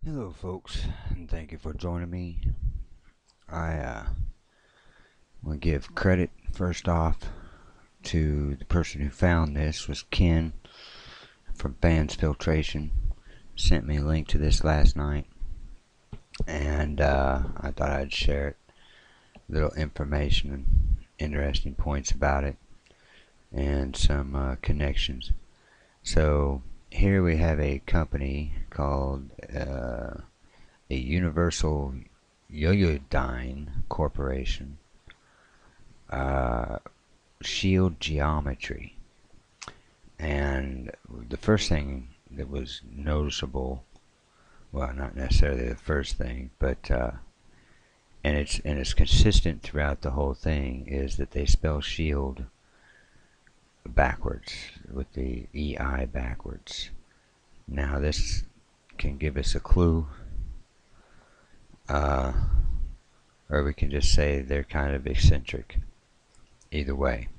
Hello, folks, and thank you for joining me. I want to give credit first off to the person who found this was Ken from Fans Filtration. Sent me a link to this last night, and I thought I'd share it. Little information and interesting points about it, and some connections. So here we have a company called a Universal Yoyodyne Corporation. Shield geometry, and the first thing that was noticeable, well, not necessarily the first thing, but and it's consistent throughout the whole thing, is that they spell shield backwards, with the EI backwards. Now this can give us a clue, uh, or we can just say they're kind of eccentric. Either way,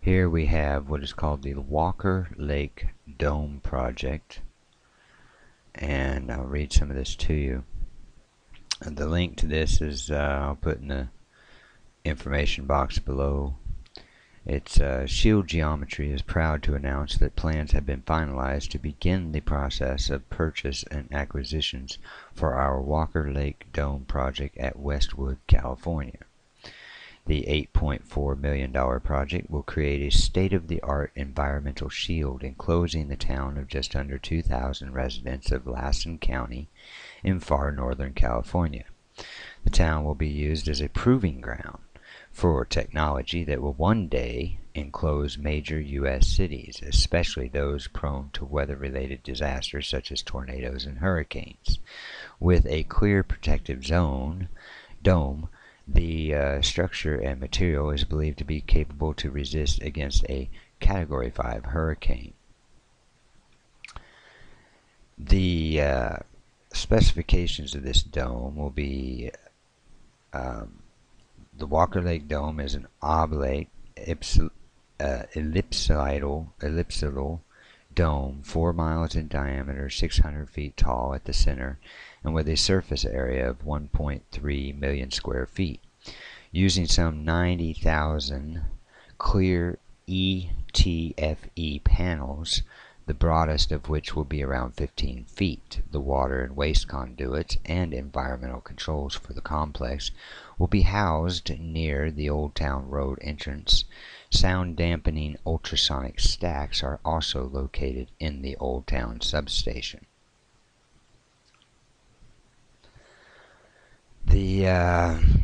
here we have what is called the Walker Lake Dome Project, and I'll read some of this to you. And the link to this is I'll put in the information box below. It's Shield Geometry is proud to announce that plans have been finalized to begin the process of purchase and acquisitions for our Walker Lake Dome project at Westwood, California. The $8.4 million project will create a state-of-the-art environmental shield enclosing the town of just under 2,000 residents of Lassen County in far northern California. The town will be used as a proving ground for technology that will one day enclose major U.S. cities, especially those prone to weather-related disasters such as tornadoes and hurricanes. With a clear protective dome, the structure and material is believed to be capable to resist against a Category 5 hurricane. The specifications of this dome will be the Walker Lake Dome is an oblate ellipsoidal dome 4 miles in diameter, 600 feet tall at the center, and with a surface area of 1.3 million square feet, using some 90,000 clear ETFE panels, the broadest of which will be around 15 feet. The water and waste conduits and environmental controls for the complex will be housed near the Old Town Road entrance. Sound dampening ultrasonic stacks are also located in the Old Town substation. The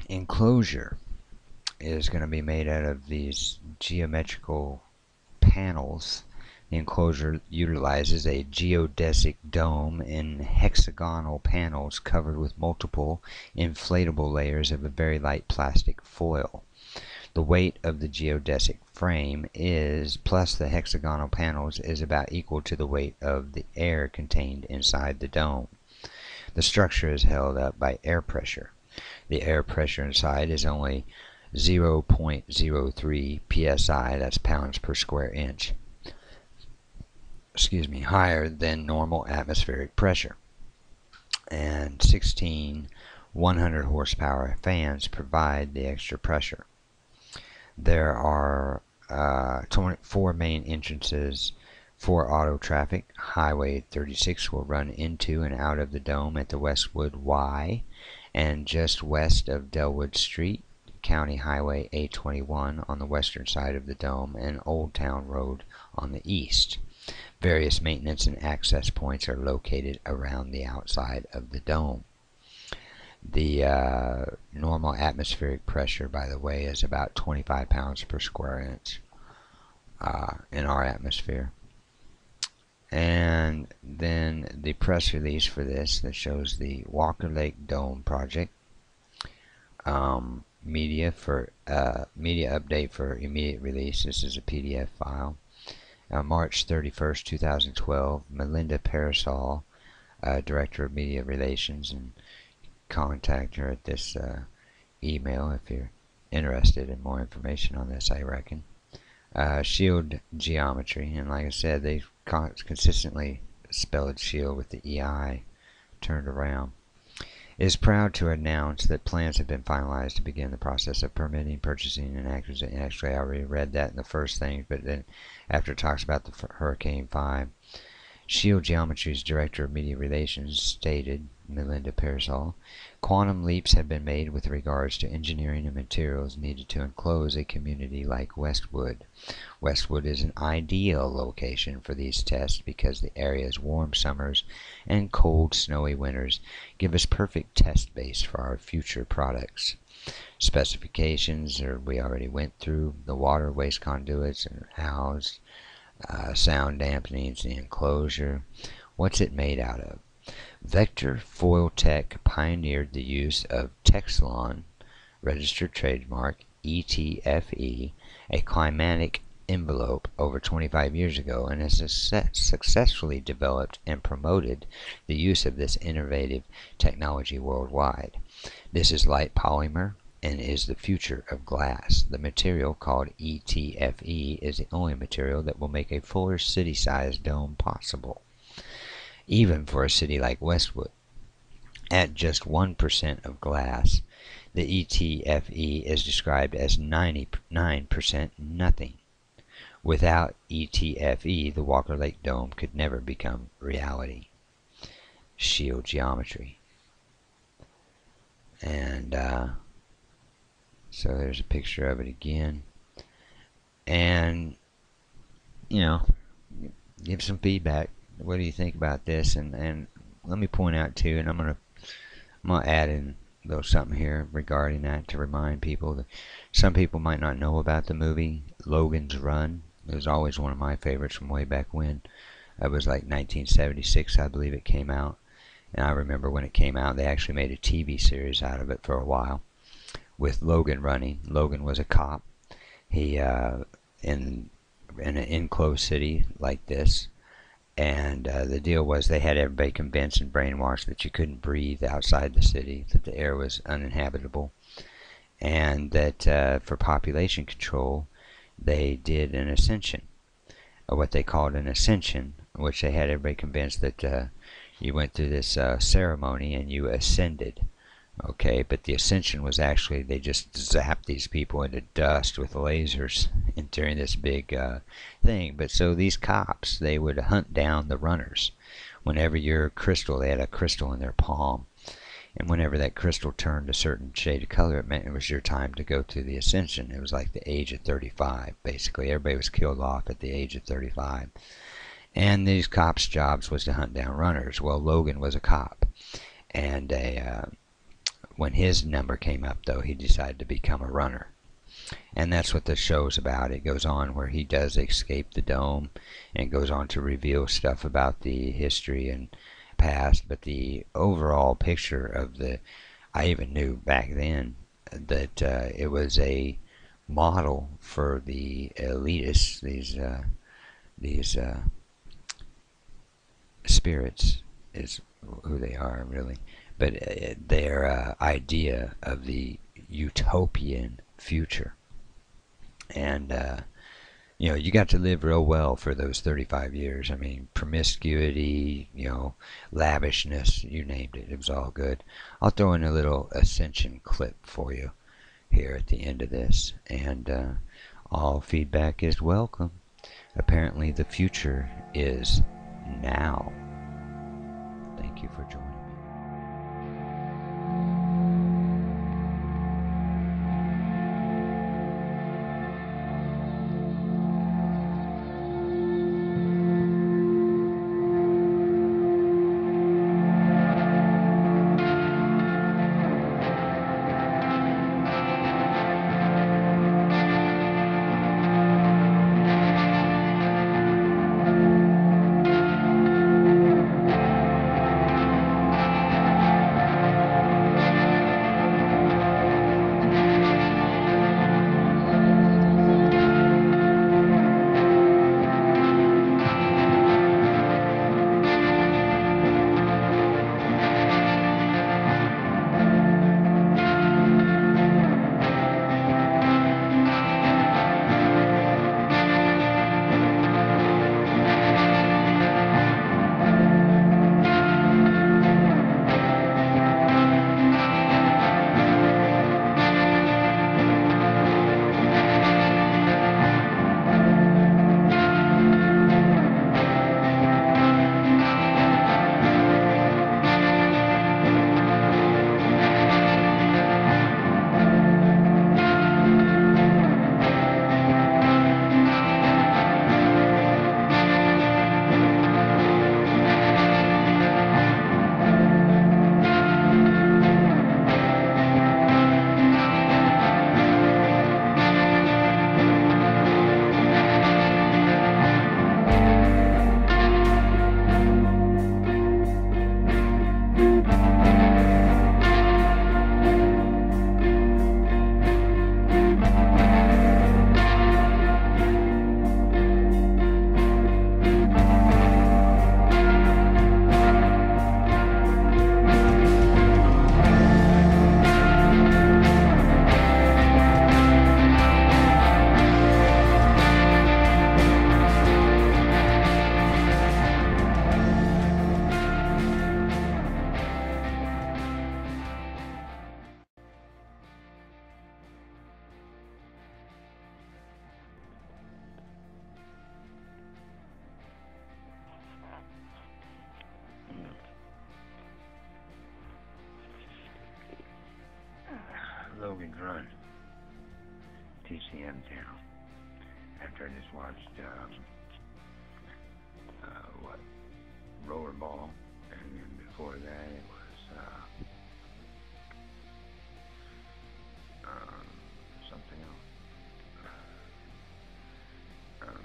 enclosure is going to be made out of these geometrical panels. The enclosure utilizes a geodesic dome in hexagonal panels covered with multiple inflatable layers of a very light plastic foil. The weight of the geodesic frame plus the hexagonal panels is about equal to the weight of the air contained inside the dome. The structure is held up by air pressure. The air pressure inside is only 0.03 psi, that's pounds per square inch, higher than normal atmospheric pressure. And 16 100 horsepower fans provide the extra pressure. There are 4 main entrances for auto traffic. Highway 36 will run into and out of the dome at the Westwood Y and just west of Delwood Street, County Highway A21 on the western side of the dome, and Old Town Road on the east. Various maintenance and access points are located around the outside of the dome. The normal atmospheric pressure, by the way, is about 25 pounds per square inch in our atmosphere. And then the press release for this that shows the Walker Lake Dome project. Media update for immediate release. This is a PDF file. March 31st, 2012. Melinda Parasol, Director of Media Relations, and contact her at this email if you're interested in more information on this, I reckon. Shield geometry, and like I said, they consistently spelled shield with the EI turned around, is proud to announce that plans have been finalized to begin the process of permitting, purchasing, and acquisition. Actually, I already read that in the first thing, but then after it talks about the Hurricane 5, Shield Geometry's Director of Media Relations stated, Melinda Pearsall, quantum leaps have been made with regards to engineering and materials needed to enclose a community like Westwood. Westwood is an ideal location for these tests because the area's warm summers and cold, snowy winters give us perfect test base for our future products. Specifications we already went through, the water waste conduits and housed, sound dampening, the enclosure. What's it made out of? Vector Foil Tech pioneered the use of Texlon, registered trademark ETFE, a climatic envelope over 25 years ago, and has successfully developed and promoted the use of this innovative technology worldwide. This is light polymer and is the future of glass. The material, called ETFE, is the only material that will make a fuller city-sized dome possible, even for a city like Westwood. At just 1% of glass, the ETFE is described as 99% nothing. Without ETFE, the Walker Lake Dome could never become reality. Shield Geometry. And so there's a picture of it again. And, give some feedback. What do you think about this? And let me point out too, and I'm gonna add in a little something here regarding that to remind people that some people might not know about the movie Logan's Run. It was always one of my favorites from way back when. It was like 1976, I believe it came out. And I remember when it came out, they actually made a TV series out of it for a while with Logan running. Logan was a cop. He in an enclosed city like this. And the deal was they had everybody convinced and brainwashed that you couldn't breathe outside the city, that the air was uninhabitable, and that for population control, they did an ascension, or what they called an ascension, which they had everybody convinced that you went through this ceremony and you ascended. Okay, but the ascension was actually they just zapped these people into dust with lasers during this big thing. But so these cops, they would hunt down the runners. Whenever your crystal, they had a crystal in their palm, and whenever that crystal turned a certain shade of color, it meant it was your time to go through the ascension. It was like the age of 35. Basically, everybody was killed off at the age of 35. And these cops' jobs was to hunt down runners. Well, Logan was a cop, and when his number came up, though, he decided to become a runner. And that's what the show's about. It goes on where he does escape the dome, and goes on to reveal stuff about the history and past. But the overall picture of I even knew back then that it was a model for the elitists, these spirits is who they are, really. But their idea of the utopian future. And, you got to live real well for those 35 years. I mean, promiscuity, lavishness, you named it. It was all good. I'll throw in a little ascension clip for you here at the end of this. And all feedback is welcome. Apparently the future is now. Thank you for joining me. run. TCM channel. After I just watched, Rollerball, and then before that it was, something else. I don't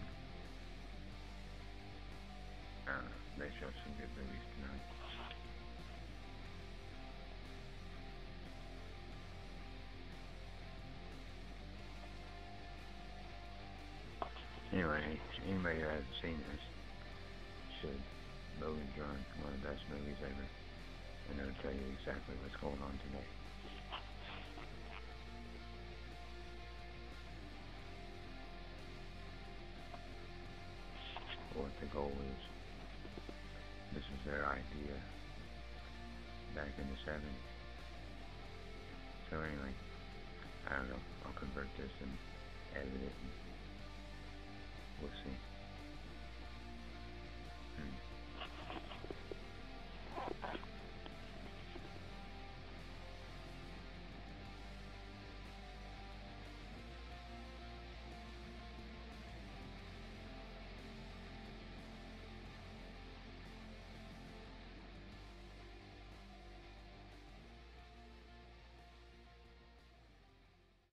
know. They showed some good movies tonight. Anyway, anybody who hasn't seen this should. Logan's Run, one of the best movies ever, and it'll tell you exactly what's going on today. What the goal is. This is their idea back in the 70s. So anyway, I don't know, I'll convert this and edit it and